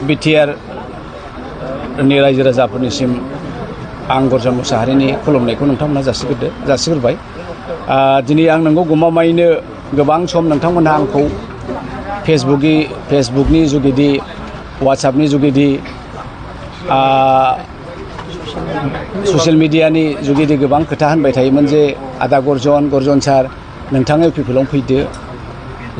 BTR नि रायजो राजाफोरनिसिम आं गरजाम मुसाहारिनि खुलुमनायखौ नोंथांमोनहा जासिग्रोबाय। दिनै आं नोंगौ गमामायैनो गोबां सम नोंथांमोनहा आंखौ फेसबुकनि जुगिदि वाट्सएपनि जुगिदि ससियेल मिडियानि जुगिदि गोबां खोथा होनबाय थायोमोन जे आदा गरजन सार नोंथाङा इउपिपिएलआव फैदो,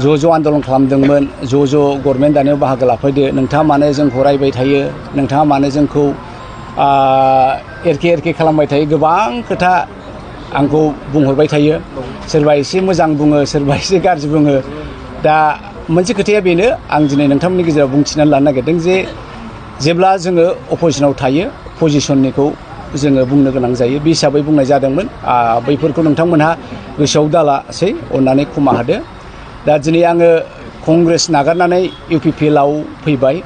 ज' आन्दलन खालामदोंमोन, ज' गभर्नमेन्ट दानायाव बाहागो लाफैदो, नोंथाङा मानो जोंखौ रायबाय थायो, नोंथाङा मानो जोंखौ एरखे खालामबाय थायो, गोबां खोथा आंखौ बुंहरबाय थायो। सोरबा एसे मोजां बुङो, सोरबा एसे गाज्रि बुङो। दा मोनसे खोथाया बेनो, आं दिनै नोंथांमोननि गेजेराव बुंथिनानै लानो नागिरदों जे जेब्ला जोङो अपोजिशनाव थायो पजिशननिखौ जोङो बुंनो गोनां जायो। बे हिसाबै बुंनाय जादोंमोन। बैफोरखौ नोंथांमोनहा गोसोआव दालासै, अननानै क्षमा होदो। दा दिनै आङो कंग्रेस नागारनानै इउपिपिएलआव फैबाय।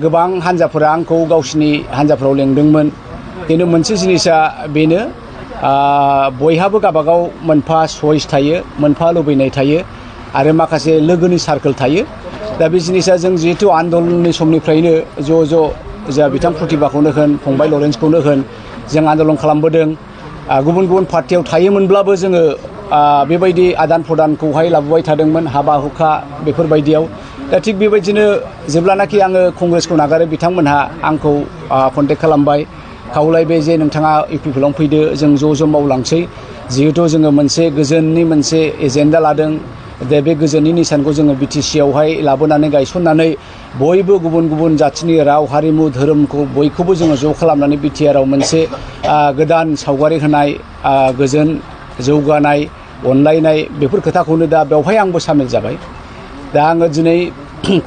गोबां हान्जाफोरा आंखौ गावसिनि हान्जाफोराव लेंदोंमोन। खिन्थु मोनसे जिनिसा बेनो, बयहाबो गावबागाव मोनफा चइस थायो, मोनफा लुबैनाय थायो आरो माखासे लोगोनि सार्कोल थायो। दा बे जिनिसा जों जिहेतु आन्दलननि समनिफ्रायनो ज' जा बिथां प्रतिभाखौनो होन, फंबाय लरेन्सखौनो होन, जों आन्दलन खालामबोदों। गुबुन पार्टियाव थायोमोनब्लाबो जोङो बेबायदि आदान प्रदानखौहाय लाबोबाय थादोंमोन, हाबा हुखा बेफोरबायदियाव। दा थिग बेबायदिनो जेब्लानाखि आङो कंग्रेसखौ नागारो बिथांमोनहा आंखौ कन्टेक्ट खालामबाय, खावलायबाय जे नोंथाङा इउपिपिएलआव फैदो, जों ज' मावलांसै। जिहेतु जोङो मोनसे गोजोननि मोनसे एजेन्डा लादों। दा बे गोजोननि निसानखौ जोङो बिटिसिआवहाय लाबोनानै गायसननानै बयबो गुबुन जाथिनि राव, हारिमु, धोरोमखौ बयखौबो जोङो ज' खालामनानै बिटिआरआव मोनसे गोदान सावगारि होनाय, गोजोन, जौगानाय, अनलायनाय बेफोर खोथाखौनो दा बेवहाय आंबो सामिल जाबाय। दा आङो दिनै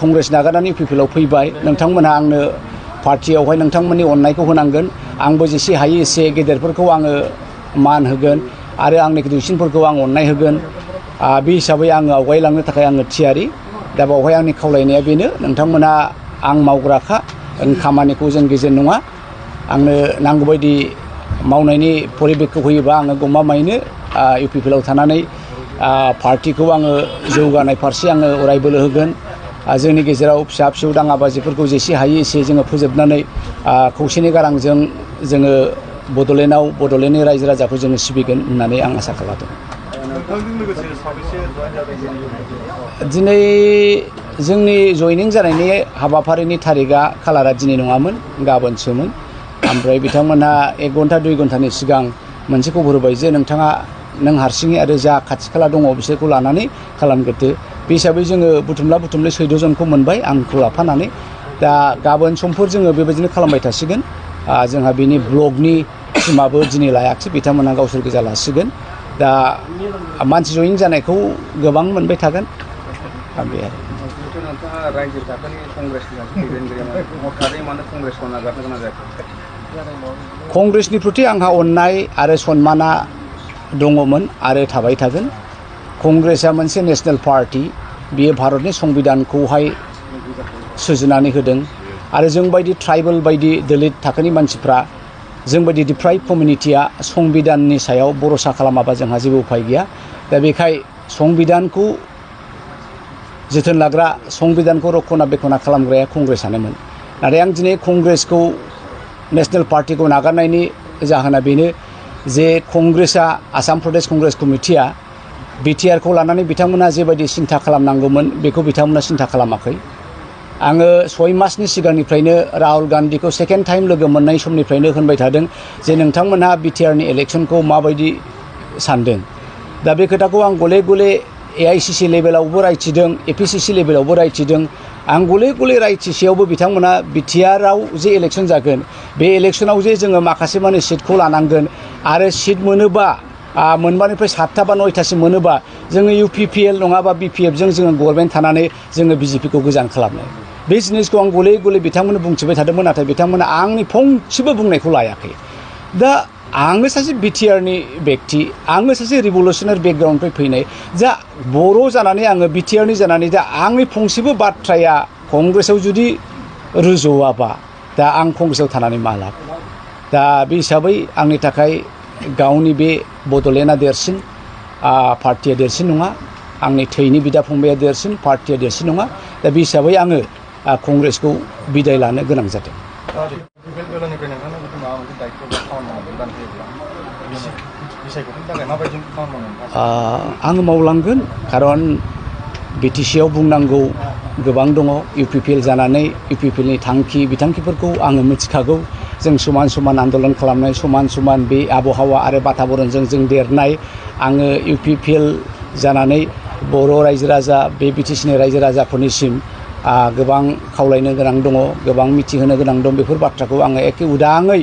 कंग्रेस नागारनानै इउपिपिएलआव फैबाय। नोंथांमोनहा आंनो पार्टियावहाय नोंथांमोननि अननायखौ होनांगोन। आंबो जेसे हायो एसे गेदेरफोरखौ आङो मान होगोन आरो आंनि दुइसिनफोरखौ आं अननाय होगोन। बे हिसाबै आङो आवगायलांनो थाखाय आङो थियारि। दा बावहाय आंनि खावलायनाया बेनो, नोंथांमोना आं मावग्राखा, खामानिखौ जों गेजेर नङा। आंनो नांगौबायदि मावनायनि परिबेखखौ होयोबा आङो गमामायैनो इउपिपिएलआव थानानै पार्टिखौ आङो जौगानाय फारसे आङो अराय बोलो होगोन। जोंनि गेजेराव फिसा दाङाबाजिफोरखौ जेसे हायो एसे जोङो फोजोबनानै खौसेनि गारांजों जोङो बड'लेण्डनि रायजो राजाखौ जोङो सिबिगोन होननानै आं आसा खालामदों। दिनै जोंनि जयनिं जानायनि हाबाफारिनि थारिकआ खालारा दिनै नङामोन, गाबोनसोमोन। ओमफ्राय बिथांमोनहा 1 घन्टा 2 घन्टानि सिगां मोनसे खबर होबाय जे नों हारसिङै आरो जा खाथि खाला दङ बिसोरखौ लानानै खालामग्रोदो। बे हिसाबै जोङो बुथुमले 14 जनखौ मोनबाय, आंखौ लाफानानै। दा गाबोन समफोर जोङो बेबायदिनो खालामबाय थासिगोन। जोंहा बेनि ब्लकनि टिमाबो दिनै लायाखिसै, बिथांमोनहा गावसोर गोजा लासिगोन। दा मानसि जयेन जानायखौ गोबां मोनबाय थागोन। बे आरो नोंथाङा रायजो थाखोनि कंग्रेसनि हथारै मानो कंग्रेसखौ नागारनो गोनां जायाखै? कंग्रेसनि प्रति आंहा अननाय आरो सन्माना दङमोन आरो थाबाय थागोन। कंग्रेसआ मोनसे नेसनेल पार्टि, बियो भारतनि संबिधानखौहाय सुजुनानै होदों आरो जोंबायदि ट्राइबेल बायदि दलित थाखोनि मानसिफ्रा, जोंबायदि डिप्राइभ कमिउनिटिया संबिधाननि सायाव भरसा खालामाबा जोंहा जेबो उफाय गैया। दा बेखाय संबिधानखौ जोथोन लाग्रा, संबिधानखौ रक्षना बेक्षना खालामग्राया कंग्रेसआनोमोन। नाथाय आं दिनै कंग्रेसखौ, नेसनेल पार्टिखौ नागारनायनि जाहोना बेनो जे कंग्रेसआ, आसाम प्रदेश कंग्रेस कमिटिया बिटिआरखौ लानानै बिथांमोना जेबायदि सिन्था खालामनांगौमोन बेखौ बिथांमोना सिन्था खालामाखै। आङो 6 मासनि सिगांनिफ्रायनो राहुल गान्धीखौ सेकेन्ड टाइम लोगो मोननाय समनिफ्रायनो होनबाय थादों जे नोंथांमोनहा बिटिआरनि इलेक्सनखौ माबायदि सानदों। दा बे खोथाखौ आं गले AICC लेभेलावबो रायथिदों, APCC लेभेलावबो रायथिदों। आं गले रायथिसेयावबो बिथांमोना बिटिआरआव जे इलेक्सन जागोन, बे इलेक्सनाव जे जोङो माखासे माने सिटखौ लानांगोन आरो सिट मोनोबा मोनबानिफ्राय 7टा बा 9टासिम मोनोबा जोङो UPPL नङाबा BPFजों जोङो गभर्नमेन्ट थानानै जोङो BJPखौ गोजान खालामनो। बे जिनिसखौ आं गले बिथांमोननो बुंथिबाय थादोंमोन, नाथाय बिथांमोना आंनि फंसेबो बुंनायखौ लायाखै। दा आङो सासे बिटिआरनि बेक्ति, आङो सासे रिभलुसनारि बेकग्राउन्डनिफ्राय फैनाय, जा बर' जानानै आङो बिटिआरनि जानानै दा आंनि फंसेबो बाथ्राया कंग्रेसआव जुदि रुजुवाबा दा आं कंग्रेसआव थानानै मा लाब। दा बे हिसाबै आंनि थाखाय गावनि बे बड'लेण्डआ देरसिन, पार्टिया देरसिन नङा। आंनि थैनि बिदा फंबाया देरसिन, पार्टिया देरसिन नङा। दा बे हिसाबै आङो कंग्रेसखौ बिदाय लानो गोनां जादों। आङो मावलांगोन खारन बिटिसिआव बुंनांगौ गोबां दङ। इउपिपिएल जानानै इउपिपिएलनि थांखि बिथांखिफोरखौ आङो मिथिखागौ। जों समान समान आन्दलन खालामनाय, समान समान बे आबहावा आरो बाताबरणजों जों देरनाय। आङो इउपिपिएल जानानै बर' रायजो राजा बे बिटिसिनि रायजो राजाफोरनिसिम गोबां खावलायनो गोनां दङ, गोबां मिथिहोनो गोनां दं। बेफोर बाथ्राखौ आङो एखे उदाङै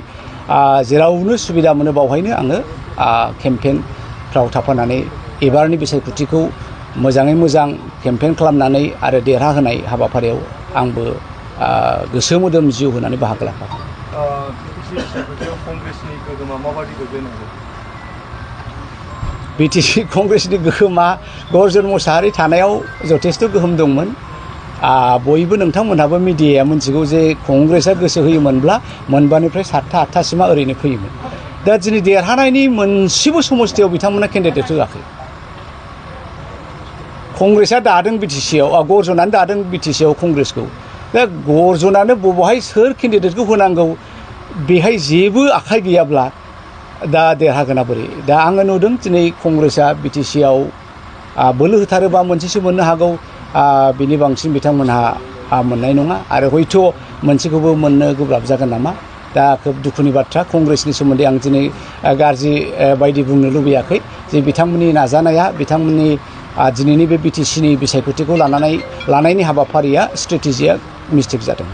जेरावनो सुबिदा मोनो बावहायनो आङो केम्पेनफ्राव थाफानानै एबारनि बिसायख'थिखौ मोजाङै मोजां केम्पेन खालामनानै आरो देरहाहोनाय हाबाफारियाव आंबो गोसो मोदोम जिउ होनानै बाहागो लाफागोन। बिटिसि कंग्रेसनि गोहोमा गर्जन मोसाहारि थानायाव जथेस्थ' गोहोम दंमोन। बयबो नोंथांमोनहाबो मिडियाया मिथिगौ जे कंग्रेसआ गोसो होयोमोनब्ला मोनबानिफ्राय 7था 8थासिमा ओरैनो फैयोमोन। दा दिनै देरहानायनि मोनसेबो समस्थियाव बिथांमोना केन्डिडेट होआखै। कंग्रेसआ दादों बिटिसिआव, गर्जनानो दादों बिटिसिआव कंग्रेसखौ। दा गर्जनानो बबेहाय सोर केन्डिडेटखौ होनांगौ बेहाय जेबो आखाइ गैयाब्ला दा देरहागोना बोरै? दा आङो नुदों दिनै कंग्रेसआ बिटिसिआव बोलो होथारोबा मोनसेसो मोननो हागौ, बिनि बांसिन बिथांमोनहा मोननाय नङा आरो हयथ' मोनसेखौबो मोननो गोब्राब जागोन नामा। दा खोब दुखुनि बाथ्रा। कंग्रेसनि सोमोन्दै आं दिनै गाज्रि बायदि बुंनो लुबैयाखै जे बिथांमोननि नाजानाया, बिथांमोननि दिनैनि बे बिटिसिनि बिसायख'थिखौ लानायनि हाबाफारिया स्ट्रेटेजिया मिस्टेक जादों।